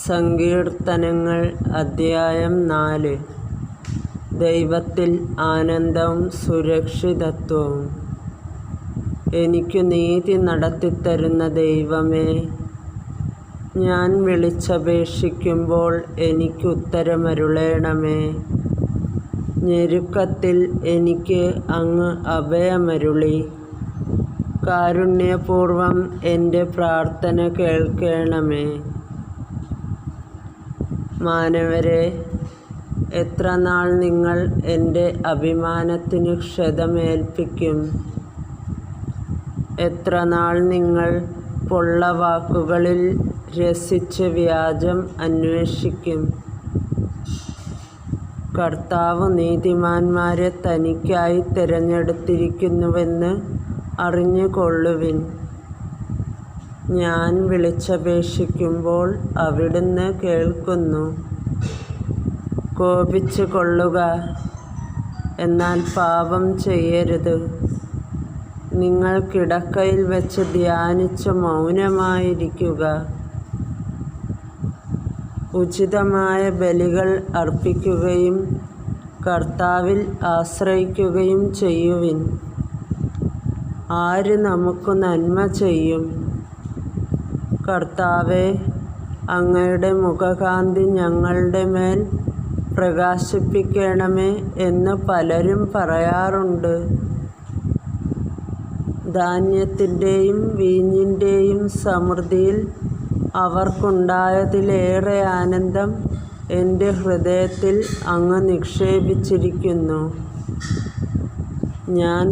സങ്കീർത്തനങ്ങൾ അധ്യായം 4. ദൈവത്തിൽ ആനന്ദവും സുരക്ഷിതത്വവും. എനിക്കു നീതി നടത്തിത്തരുന്ന ദൈവമേ, ഞാൻ വിളിച്ചപേക്ഷിക്കുമ്പോൾ എനിക്കുത്തരമരുളേണമേ. ഞെരുക്കത്തിൽ എനിക്ക് അങ്ങ് അഭയമരുളി. കാരുണ്യപൂർവം എൻ്റെ പ്രാർത്ഥന കേൾക്കണമേ. മാനവരെ, എത്ര നാൾ നിങ്ങൾ എൻ്റെ അഭിമാനത്തിന് ക്ഷതമേൽപ്പിക്കും? എത്ര നാൾ നിങ്ങൾ പൊള്ളവാക്കുകളിൽ രസിച്ച് വ്യാജം അന്വേഷിക്കും? കർത്താവ് നീതിമാന്മാരെ തനിക്കായി തിരഞ്ഞെടുത്തിരിക്കുന്നുവെന്ന് അറിഞ്ഞുകൊള്ളുവിൻ. ഞാൻ വിളിച്ചപേക്ഷിക്കുമ്പോൾ അവിടുന്ന് കേൾക്കുന്നു. കോപിച്ചു കൊള്ളുക, എന്നാൽ പാപം ചെയ്യരുത്. നിങ്ങൾ കിടക്കയിൽ വെച്ച് ധ്യാനിച്ച് മൗനമായിരിക്കുക. ഉചിതമായ ബലികൾ അർപ്പിക്കുകയും കർത്താവിൽ ആശ്രയിക്കുകയും ചെയ്യുവിൻ. ആര് നമുക്ക് നന്മ ചെയ്യും? കർത്താവേ, അങ്ങയുടെ മുഖകാന്തി ഞങ്ങളുടെ മേൽ പ്രകാശിപ്പിക്കണമേ എന്ന് പലരും പറയാറുണ്ട്. ധാന്യത്തിൻ്റെയും വീഞ്ഞിൻ്റെയും സമൃദ്ധിയിൽ അവർക്കുണ്ടായതിലേറെ ആനന്ദം എൻ്റെ ഹൃദയത്തിൽ അങ്ങ് നിക്ഷേപിച്ചിരിക്കുന്നു. ഞാൻ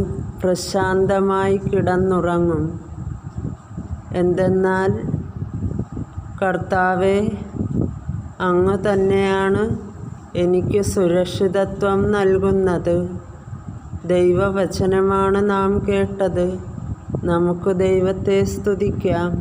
പ്രശാന്തമായി കിടന്നുറങ്ങും. എന്തെന്നാൽ കർത്താവേ, അങ്ങ് തന്നെയാണ് എനിക്ക് സുരക്ഷിതത്വം നൽകുന്നത്. ദൈവവചനമാണ് നാം കേട്ടത്. നമുക്ക് ദൈവത്തെ സ്തുതിക്കാം.